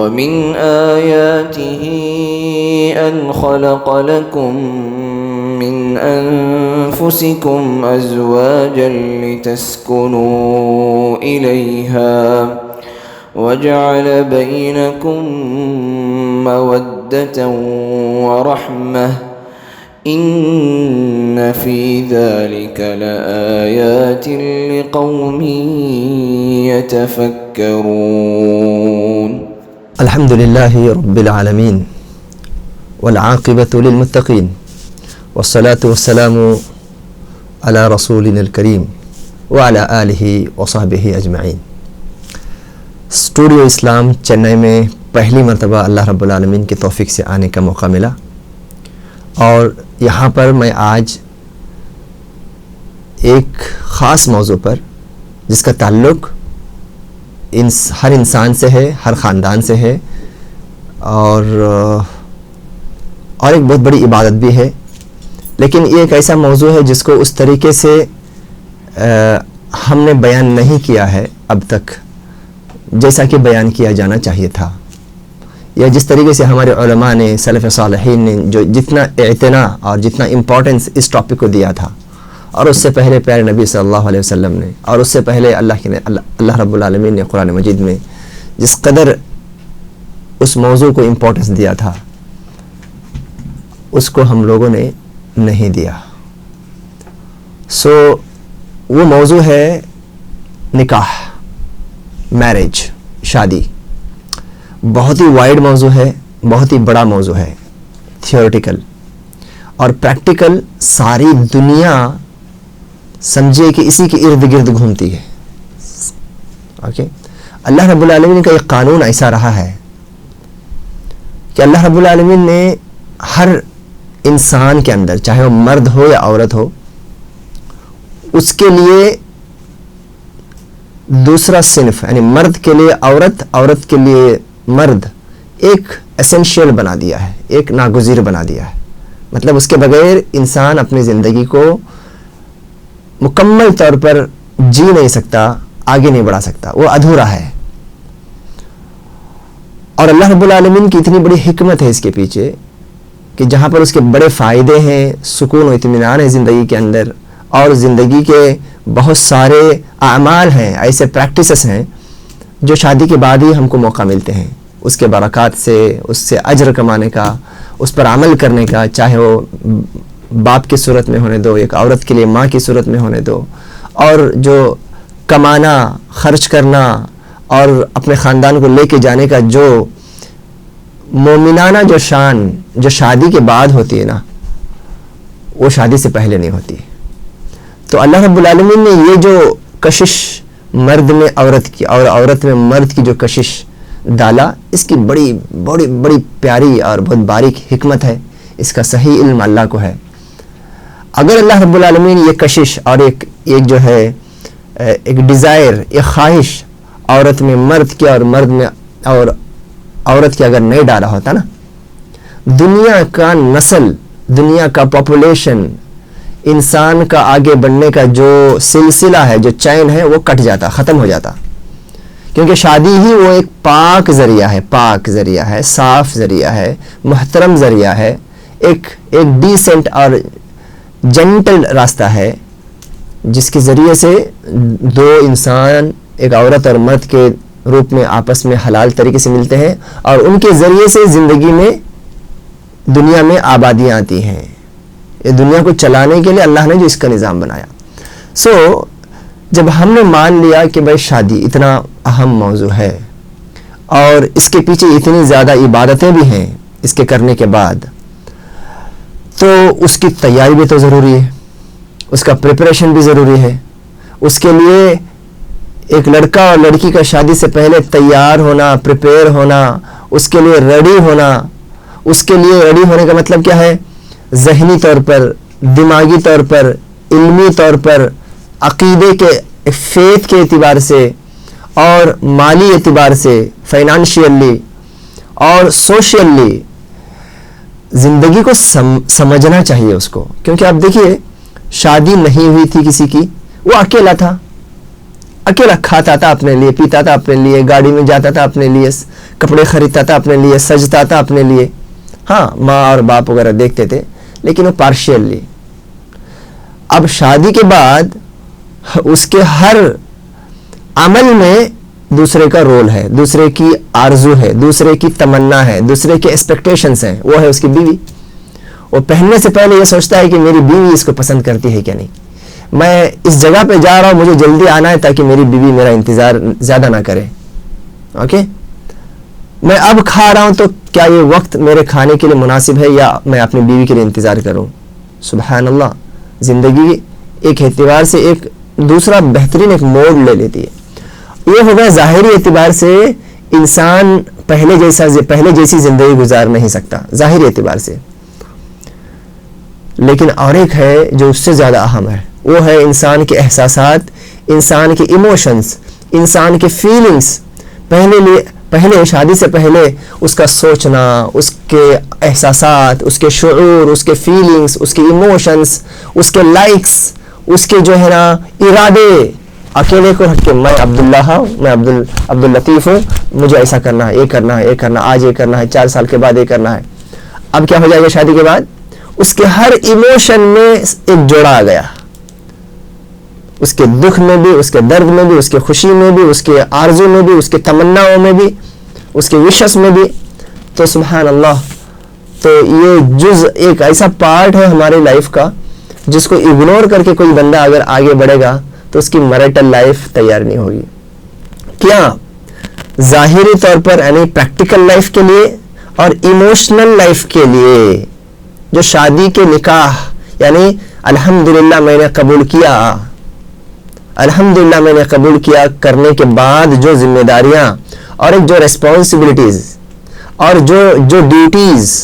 ومن آياته أن خلق لكم من أنفسكم أزواجا لتسكنوا إليها وجعل بينكم مودة ورحمة إن في ذلك لآيات لقوم يتفكرون. الحمد لله رب العالمين والعاقبة للمتقين والصلاة والسلام على رسولنا الكريم وعلى آله وصحبه أجمعين. اسٹوڈیو اسلام چنئی میں پہلی مرتبہ اللہ رب العالمین کی توفیق سے آنے کا موقع ملا، اور یہاں پر میں آج ایک خاص موضوع پر جس کا تعلق ہر انسان سے ہے، ہر خاندان سے ہے، اور ایک بہت بڑی عبادت بھی ہے، لیکن یہ ایک ایسا موضوع ہے جس کو اس طریقے سے ہم نے بیان نہیں کیا ہے اب تک جیسا کہ بیان کیا جانا چاہیے تھا، یا جس طریقے سے ہمارے علماء نے، سلف صالحین نے جو جتنا اعتناء اور جتنا امپورٹنس اس ٹاپک کو دیا تھا، اور اس سے پہلے پیارے نبی صلی اللہ علیہ وسلم نے، اور اس سے پہلے اللہ رب العالمین نے قرآن مجید میں جس قدر اس موضوع کو امپورٹنس دیا تھا اس کو ہم لوگوں نے نہیں دیا. وہ موضوع ہے نکاح، میرج، شادی. بہت ہی وائڈ موضوع ہے، بہت ہی بڑا موضوع ہے، تھیوریٹیکل اور پریکٹیکل. ساری دنیا سمجھے کہ اسی کے ارد گرد گھومتی ہے. اوکے، اللہ رب العالمین کا ایک قانون ایسا رہا ہے کہ اللہ رب العالمین نے ہر انسان کے اندر، چاہے وہ مرد ہو یا عورت ہو، اس کے لیے دوسرا صنف یعنی مرد کے لیے عورت، عورت کے لیے مرد ایک ایسنشیل بنا دیا ہے، ایک ناگزیر بنا دیا ہے. مطلب اس کے بغیر انسان اپنی زندگی کو مکمل طور پر جی نہیں سکتا، آگے نہیں بڑھا سکتا، وہ ادھورا ہے. اور اللہ رب العالمین کی اتنی بڑی حکمت ہے اس کے پیچھے کہ جہاں پر اس کے بڑے فائدے ہیں، سکون و اطمینان ہے زندگی کے اندر، اور زندگی کے بہت سارے اعمال ہیں، ایسے پریکٹسز ہیں جو شادی کے بعد ہی ہم کو موقع ملتے ہیں، اس کے برکات سے، اس سے اجر کمانے کا، اس پر عمل کرنے کا، چاہے وہ باپ کی صورت میں ہونے دو، ایک عورت کے لیے ماں کی صورت میں ہونے دو. اور جو کمانا، خرچ کرنا اور اپنے خاندان کو لے کے جانے کا جو مومنانہ جو شان جو شادی کے بعد ہوتی ہے نا، وہ شادی سے پہلے نہیں ہوتی. تو اللہ رب العالمین نے یہ جو کشش مرد میں عورت کی اور عورت میں مرد کی جو کشش ڈالا، اس کی بڑی بڑی بڑی پیاری اور بہت باریک حکمت ہے. اس کا صحیح علم اللہ کو ہے. اگر اللہ رب العالمین یہ کشش اور ایک جو ہے ایک ڈیزائر، ایک خواہش عورت میں مرد کی اور مرد میں اور عورت کی اگر نہیں ڈالا ہوتا نا، دنیا کا نسل، دنیا کا پاپولیشن، انسان کا آگے بڑھنے کا جو سلسلہ ہے، جو چین ہے، وہ کٹ جاتا، ختم ہو جاتا. کیونکہ شادی ہی وہ ایک پاک ذریعہ ہے، پاک ذریعہ ہے، صاف ذریعہ ہے، محترم ذریعہ ہے، ایک ڈیسنٹ اور جنٹل راستہ ہے جس کے ذریعے سے دو انسان، ایک عورت اور مرد کے روپ میں آپس میں حلال طریقے سے ملتے ہیں، اور ان کے ذریعے سے زندگی میں، دنیا میں آبادیاں آتی ہیں. یہ دنیا کو چلانے کے لیے اللہ نے جو اس کا نظام بنایا. جب ہم نے مان لیا کہ بھائی شادی اتنا اہم موضوع ہے اور اس کے پیچھے اتنی زیادہ عبادتیں بھی ہیں اس کے کرنے کے بعد، تو اس کی تیاری بھی تو ضروری ہے، اس کا پریپریشن بھی ضروری ہے. اس کے لیے ایک لڑکا اور لڑکی کا شادی سے پہلے تیار ہونا، پریپیئر ہونا، اس کے لیے ریڈی ہونا. اس کے لیے ریڈی ہونے کا مطلب کیا ہے؟ ذہنی طور پر، دماغی طور پر، علمی طور پر، عقیدے کے فیتھ کے اعتبار سے اور مالی اعتبار سے، فائنانشیلی اور سوشلی زندگی کو سمجھنا چاہیے اس کو. کیونکہ آپ دیکھیے، شادی نہیں ہوئی تھی کسی کی، وہ اکیلا تھا، اکیلا کھاتا تھا اپنے لیے, پیتا تھا اپنے لیے, گاڑی میں جاتا تھا اپنے لیے, کپڑے خریدتا تھا اپنے لیے, سجتا تھا اپنے لیے. ہاں ماں اور باپ وغیرہ دیکھتے تھے لیکن وہ پارشیلی. اب شادی کے بعد اس کے ہر عمل میں دوسرے کا رول ہے, دوسرے کی آرزو ہے, دوسرے کی تمنا ہے, دوسرے کے ایکسپیکٹیشنز ہیں. وہ ہے اس کی بیوی. وہ پہننے سے پہلے یہ سوچتا ہے کہ میری بیوی اس کو پسند کرتی ہے کیا نہیں, میں اس جگہ پہ جا رہا ہوں, مجھے جلدی آنا ہے تاکہ میری بیوی میرا انتظار زیادہ نہ کرے. اوکے, میں اب کھا رہا ہوں تو کیا یہ وقت میرے کھانے کے لیے مناسب ہے یا میں اپنی بیوی کے لیے انتظار کروں. سبحان اللہ, زندگی ایک اعتبار سے ایک دوسرا بہترین ایک موڑ لے لیتی ہے. یہ ہوگا ظاہری اعتبار سے انسان پہلے جیسی زندگی گزار نہیں سکتا ظاہری اعتبار سے, لیکن اور ایک ہے جو اس سے زیادہ اہم ہے, وہ ہے انسان کے احساسات, انسان کے ایموشنز, انسان کے فیلنگز. پہلے شادی سے پہلے اس کا سوچنا, اس کے احساسات, اس کے شعور, اس کے فیلنگز, اس کے ایموشنز, اس کے لائکس, اس کے جو ہے نا ارادے, اکیلے کو ہٹ کے میں عبداللہ ہوں, میں عبد اللطیف ہوں, مجھے ایسا کرنا ہے, یہ کرنا ہے, یہ کرنا, آج یہ کرنا ہے, 4 سال کے بعد یہ کرنا ہے. اب کیا ہو جائے گا شادی کے بعد, اس کے ہر ایموشن میں ایک جوڑا آ گیا, اس کے دکھ میں بھی, اس کے درد میں بھی, اس کے خوشی میں بھی, اس کے آرزو میں بھی, اس کے تمناؤں میں بھی, اس کے وشز میں بھی. تو سبحان اللہ, تو یہ جز ایک ایسا پارٹ ہے ہماری لائف کا جس کو اگنور کر کے کوئی بندہ اگر آگے بڑھے گا تو اس کی میرٹل لائف تیار نہیں ہوگی. کیا ظاہری طور پر یعنی پریکٹیکل لائف کے لیے اور ایموشنل لائف کے لیے, جو شادی کے نکاح یعنی الحمدللہ میں نے قبول کیا, الحمدللہ میں نے قبول کیا کرنے کے بعد جو ذمہ داریاں اور ایک جو ریسپانسبلٹیز اور جو ڈیوٹیز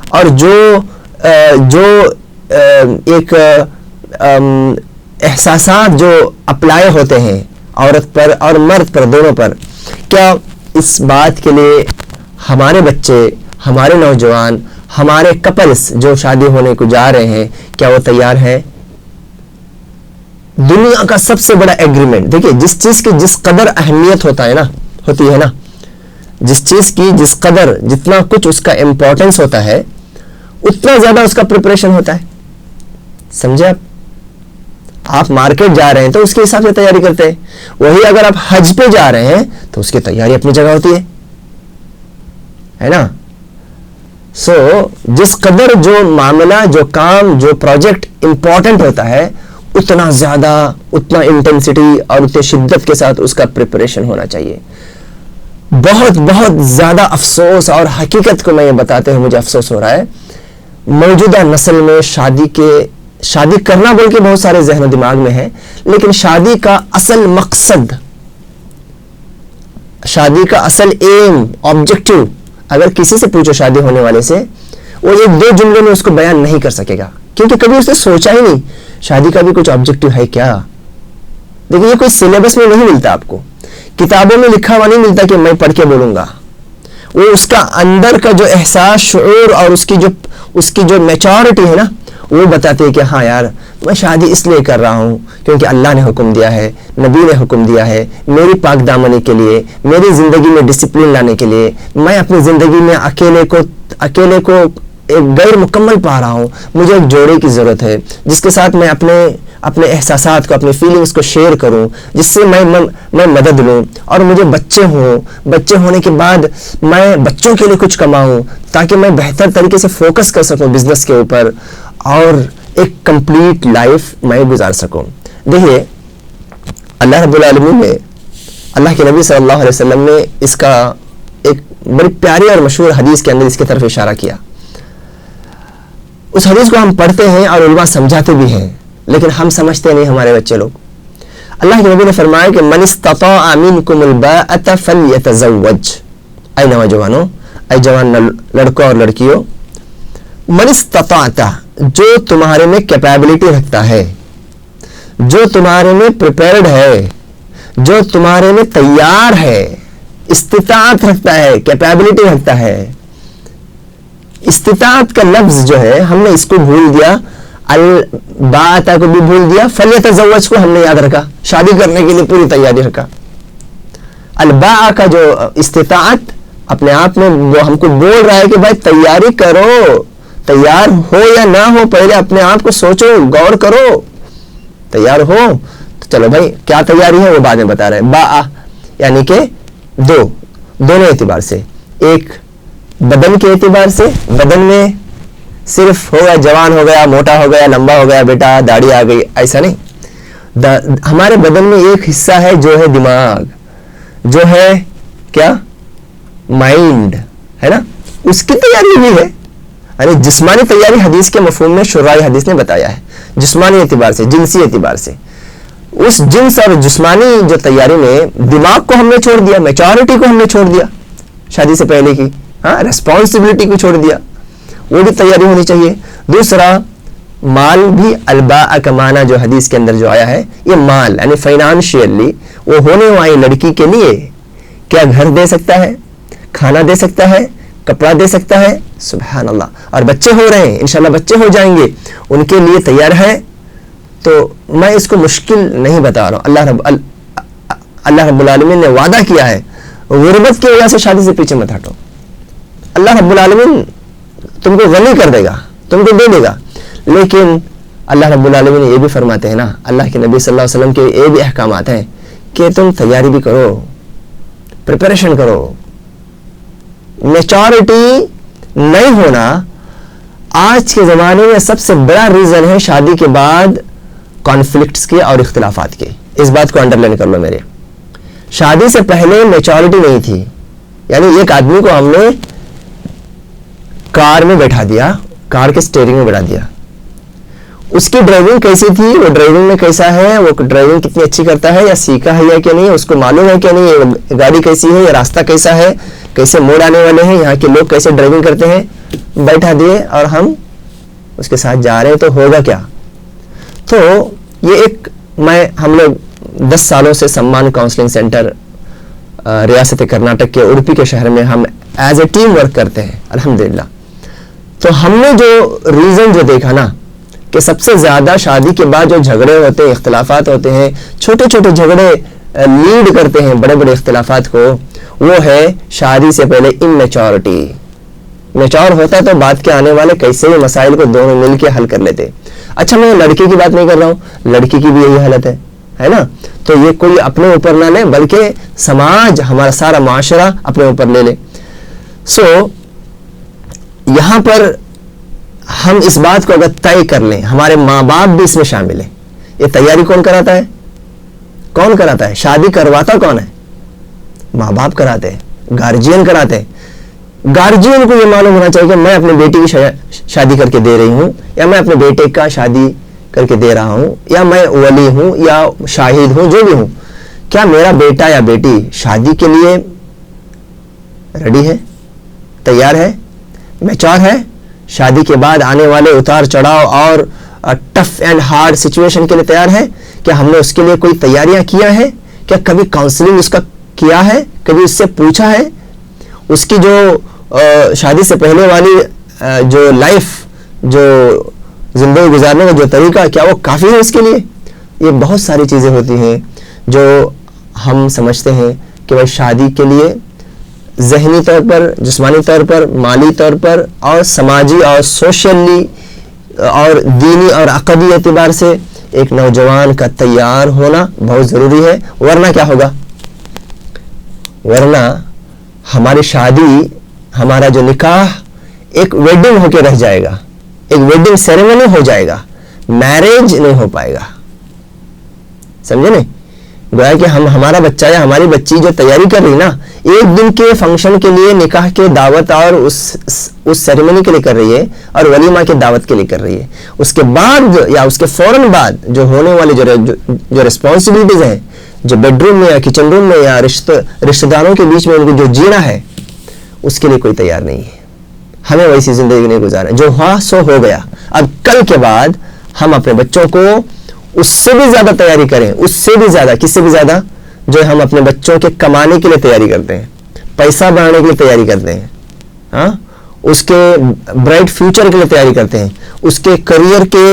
اور جو ایک احساسات جو اپلائی ہوتے ہیں عورت پر اور مرد پر, دونوں پر, کیا اس بات کے لیے ہمارے بچے, ہمارے نوجوان, ہمارے کپلز جو شادی ہونے کو جا رہے ہیں, کیا وہ تیار ہیں؟ دنیا کا سب سے بڑا ایگریمنٹ, دیکھیے جس چیز کی جس قدر اہمیت ہوتی ہے نا, جس چیز کی جس قدر, جتنا کچھ اس کا امپورٹنس ہوتا ہے اتنا زیادہ اس کا پریپریشن ہوتا ہے. سمجھے آپ مارکیٹ جا رہے ہیں تو اس کے حساب سے تیاری کرتے ہیں, وہی اگر آپ حج پہ جا رہے ہیں تو اس کی تیاری اپنی جگہ ہوتی ہے نا. سو جس قدر جو معاملہ, جو کام, جو پروجیکٹ امپورٹنٹ ہوتا ہے اتنا زیادہ, اتنا انٹینسٹی اور اتنی شدت کے ساتھ اس کا پریپریشن ہونا چاہیے. بہت بہت زیادہ افسوس, اور حقیقت کو میں یہ بتاتے ہوئے مجھے افسوس ہو رہا ہے, موجودہ نسل میں شادی کرنا بول کے بہت سارے ذہن و دماغ میں ہے, لیکن شادی کا اصل مقصد, شادی کا اصل ایم, آبجیکٹو, اگر کسی سے پوچھو شادی ہونے والے سے, وہ 1-2 جملے میں اس کو بیان نہیں کر سکے گا, کیونکہ کبھی اس نے سوچا ہی نہیں شادی کا بھی کچھ آبجیکٹو ہے کیا. دیکھیں یہ کوئی سلیبس میں نہیں ملتا, آپ کو کتابوں میں لکھا ہوا نہیں ملتا کہ میں پڑھ کے بولوں گا. وہ اس کا اندر کا جو احساس, شعور اور اس کی جو میچورٹی ہے نا, وہ بتاتے ہیں کہ ہاں یار میں شادی اس لیے کر رہا ہوں کیونکہ اللہ نے حکم دیا ہے, نبی نے حکم دیا ہے, میری پاک دامنی کے لیے, میری زندگی میں ڈسپلن لانے کے لیے, میں اپنی زندگی میں اکیلے کو ایک غیر مکمل پا رہا ہوں, مجھے ایک جوڑے کی ضرورت ہے جس کے ساتھ میں اپنے احساسات کو, اپنے فیلنگز کو شیئر کروں, جس سے میں مدد لوں, اور مجھے بچے ہونے کے بعد میں بچوں کے لیے کچھ کماؤں تاکہ میں بہتر طریقے سے فوکس کر سکوں بزنس کے اوپر اور ایک کمپلیٹ لائف میں گزار سکوں. دیکھیے اللہ رب العالمین نے, اللہ کے نبی صلی اللہ علیہ وسلم نے اس کا ایک بڑی پیاری اور مشہور حدیث کے اندر اس کی طرف اشارہ کیا. اس حدیث کو ہم پڑھتے ہیں اور علماء سمجھاتے بھی ہیں, لیکن ہم سمجھتے نہیں, ہمارے بچے لوگ. اللہ کے نبی نے فرمایا کہ من استطاع منکم الباءۃ فلیتزوج. اے نوجوانوں, اے جوان لڑکوں اور لڑکیوں, من استطاعت, جو تمہارے میں کیپیبلٹی رکھتا ہے, جو تمہارے میں پریپیئرڈ ہے, جو تمہارے میں تیار ہے, استطاعت رکھتا ہے, کیپیبلٹی رکھتا ہے. استطاعت کا لفظ جو ہے ہم نے اس کو بھول دیا, الباء کو بھی بھول دیا, فلیتزوج کو ہم نے یاد رکھا, شادی کرنے کے لیے پوری تیاری رکھا. الباء کا جو استطاعت اپنے آپ میں وہ ہم کو بول رہا ہے کہ بھائی تیاری کرو, تیار ہو یا نہ ہو پہلے اپنے آپ کو سوچو, غور کرو. تیار ہو تو چلو بھائی کیا تیاری ہے وہ بعد میں بتا رہے ہیں. باء یعنی کہ دونوں اعتبار سے, ایک بدن کے اعتبار سے, بدن میں صرف ہو گیا جوان ہو گیا, موٹا ہو گیا, لمبا ہو گیا بیٹا, داڑھی آ گئی, ایسا نہیں. ہمارے بدن میں ایک حصہ ہے جو ہے دماغ, جو ہے کیا, مائنڈ ہے نا, اس کی تیاری بھی ہے. یعنی جسمانی تیاری حدیث کے مفہوم میں شراح حدیث نے بتایا ہے, جسمانی اعتبار سے, جنسی اعتبار سے. اس جنس اور جسمانی جو تیاری میں دماغ کو ہم نے چھوڑ دیا, میچورٹی کو ہم نے چھوڑ دیا شادی سے پہلے کی, ریسپانسبلٹی کو چھوڑ دیا, وہ بھی تیاری ہونی چاہیے. دوسرا مال بھی, الباء کا معنی جو حدیث کے اندر جو آیا ہے یہ مال یعنی فائنانشیلی وہ ہونے والی لڑکی کے لیے کیا گھر دے سکتا ہے, کھانا دے سکتا ہے, کپڑا دے سکتا ہے. سبحان اللہ. اور بچے ہو رہے ہیں, انشاءاللہ بچے ہو جائیں گے, ان کے لیے تیار ہے. تو میں اس کو مشکل نہیں بتا رہا ہوں, اللہ رب العالمین نے وعدہ کیا ہے, غربت کی وجہ سے شادی سے پیچھے مت ہٹو. اللہ رب العالمین تم کو غنی کر دے گا, تم کو دے دے گا. لیکن اللہ رب العالمین یہ بھی فرماتے ہیں نا, اللہ کے نبی صلی اللہ علیہ وسلم کے یہ بھی احکامات ہیں کہ تم تیاری بھی کرو, پریپریشن کرو. میچورٹی نہیں ہونا آج کے زمانے میں سب سے بڑا ریزن ہے شادی کے بعد کانفلکٹس کے اور اختلافات کے. اس بات کو انڈرلائن کر لو میرے. شادی سے پہلے میچورٹی نہیں تھی, یعنی ایک آدمی کو ہم نے کار میں بیٹھا دیا, کار کے سٹیئرنگ میں بیٹھا دیا, اس کی ڈرائیونگ کیسی تھی, وہ ڈرائیونگ میں کیسا ہے, وہ ڈرائیونگ کتنی اچھی کرتا ہے, یا سیکھا ہے یا کہ نہیں, اس کو معلوم ہے کہ نہیں, گاڑی کیسی ہے, یا راستہ کیسا ہے, کیسے موڑ آنے والے ہیں, یہاں کے لوگ کیسے ڈرائیونگ کرتے ہیں, بیٹھا دیے اور ہم اس کے ساتھ جا رہے ہیں, تو ہوگا کیا. تو یہ ایک ہم لوگ 10 سالوں سے سمان کاؤنسلنگ سینٹر ریاست کرناٹک کے اڑپی کے شہر میں ہم ایز اے ٹیم ورک کرتے ہیں الحمدللہ. تو ہم نے جو ریزن جو دیکھا نا کہ سب سے زیادہ شادی کے بعد جو جھگڑے ہوتے ہیں, اختلافات ہوتے ہیں, چھوٹے چھوٹے جھگڑے لیڈ کرتے ہیں بڑے بڑے اختلافات کو, وہ ہے شادی سے پہلے اممیچورٹی. میچور ہوتا تو بات کے آنے والے کیسے بھی مسائل کو دونوں مل کے حل کر لیتے. اچھا میں لڑکی کی بات نہیں کر رہا ہوں, لڑکی کی بھی یہی حالت ہے نا. تو یہ کوئی اپنے اوپر نہ لے بلکہ سماج, ہمارا سارا معاشرہ اپنے اوپر لے لے. سو یہاں پر ہم اس بات کو اگر طے کر لیں, ہمارے ماں باپ بھی اس میں شامل ہیں. یہ تیاری کون کراتا ہے, کون کراتا ہے, شادی کرواتا کون ہے, ماں باپ کراتے ہیں, گارجین کراتے ہیں. گارجین کو یہ معلوم ہونا چاہیے کہ میں اپنے بیٹی کی شادی کر کے دے رہی ہوں, یا میں اپنے بیٹے کا شادی کر کے دے رہا ہوں, یا میں ولی ہوں یا شاہد ہوں, جو بھی ہوں, کیا میرا بیٹا یا بیٹی شادی کے لیے ریڈی ہے, تیار ہے, میچور ہے, شادی کے بعد آنے والے اتار چڑھاؤ اور ٹف اینڈ ہارڈ سچویشن کے لیے تیار ہے. کیا ہم نے اس کے لیے کوئی تیاریاں کیا ہے, کیا کبھی کاؤنسلنگ اس کا کیا ہے, کبھی اس سے پوچھا ہے, اس کی جو شادی سے پہلے والی جو لائف, جو زندگی گزارنے کا جو طریقہ, کیا وہ کافی ہے اس کے لیے. یہ بہت ساری چیزیں ہوتی ہیں جو ہم سمجھتے ہیں کہ وہ شادی کے لیے ذہنی طور پر, جسمانی طور پر, مالی طور پر اور سماجی اور سوشلی اور دینی اور عقدی اعتبار سے ایک نوجوان کا تیار ہونا بہت ضروری ہے. ورنہ کیا ہوگا, ورنہ ہماری شادی, ہمارا جو نکاح ایک ویڈنگ ہو کے رہ جائے گا, ایک ویڈنگ سیریمنی ہو جائے گا, میرج نہیں ہو پائے گا. سمجھے نہیں, گویا کہ ہمارا بچہ یا ہماری بچی جو تیاری کر رہی نا, ایک دن کے فنکشن کے لیے, نکاح کے دعوت اور اس سیریمنی کے لیے کر رہی ہے, اور ولیمہ کے دعوت کے لیے کر رہی ہے. اس کے بعد یا اس کے فوراً بعد جو ہونے والے جو ریسپانسبلٹیز ہیں, جو بیڈ روم میں یا کچن روم میں یا رشتہ داروں کے بیچ میں ان کو جو جینا ہے, اس کے لیے کوئی تیار نہیں ہے. ہمیں ویسی زندگی نہیں گزارنا, جو ہوا سو ہو گیا. اب کل کے بعد ہم اپنے بچوں کو اس سے بھی زیادہ تیاری کریں, اس سے بھی زیادہ, کس سے بھی زیادہ, جو ہم اپنے بچوں کے کمانے کے لیے تیاری کرتے ہیں, پیسہ بنانے کے لیے تیاری کرتے ہیں, ہاں, اس کے برائٹ فیوچر کے لیے تیاری کرتے ہیں, اس کے کریئر کے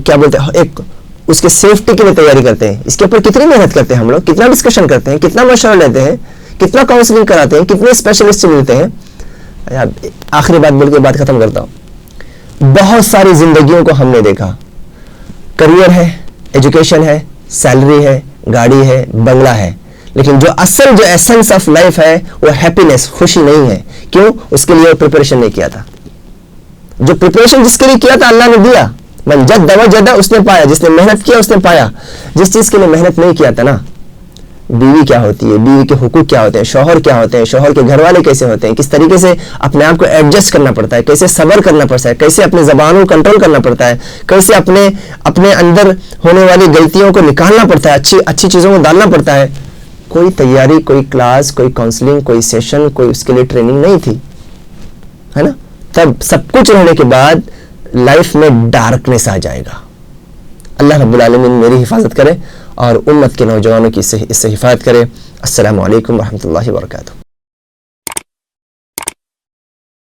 کیا بولتے ہیں ایک اس کے سیفٹی کے لیے تیاری کرتے ہیں, اس کے اوپر کتنی محنت کرتے ہیں ہم لوگ, کتنا ڈسکشن کرتے ہیں, کتنا مشورہ لیتے ہیں, کتنا کاؤنسلنگ کراتے ہیں, کتنے اسپیشلسٹ سے ملتے ہیں. آخری بات بول کے بات ختم کرتا ہوں. بہت ساری زندگیوں کو ہم نے دیکھا, کریئر ہے, ایجوکیشن ہے, سیلری ہے, گاڑی ہے, بنگلہ ہے, لیکن جو اصل جو ایسنس آف لائف ہے وہ ہیپینس, خوشی نہیں ہے. کیوں؟ اس کے لیے پریپریشن نہیں کیا تھا. جو پریپریشن جس کے لیے کیا تھا اللہ نے دیا. من جد وجد اس نے پایا, جس نے محنت کیا اس نے پایا. جس چیز کے لیے محنت نہیں کیا تھا نا, بیوی کیا ہوتی ہے, بیوی کے حقوق کیا ہوتے ہیں, شوہر کیا ہوتے ہیں, شوہر کے گھر والے کیسے ہوتے ہیں, کس طریقے سے اپنے آپ کو ایڈجسٹ کرنا پڑتا ہے, کیسے صبر کرنا پڑتا ہے, کیسے اپنے زبانوں کو کنٹرول کرنا پڑتا ہے, کیسے اپنے اندر ہونے والی غلطیوں کو نکالنا پڑتا ہے, اچھی چیزوں کو ڈالنا پڑتا ہے. کوئی تیاری, کوئی کلاس, کوئی کاؤنسلنگ, کوئی سیشن, کوئی اس کے لیے ٹریننگ نہیں تھی, ہے نا. تب سب کچھ رہنے کے بعد لائف میں ڈارکنیس آ جائے گا. اللہ رب العالمین میری حفاظت کرے اور امت کے نوجوانوں کی اس سے حفاظت کرے. السلام علیکم ورحمۃ اللہ وبرکاتہ.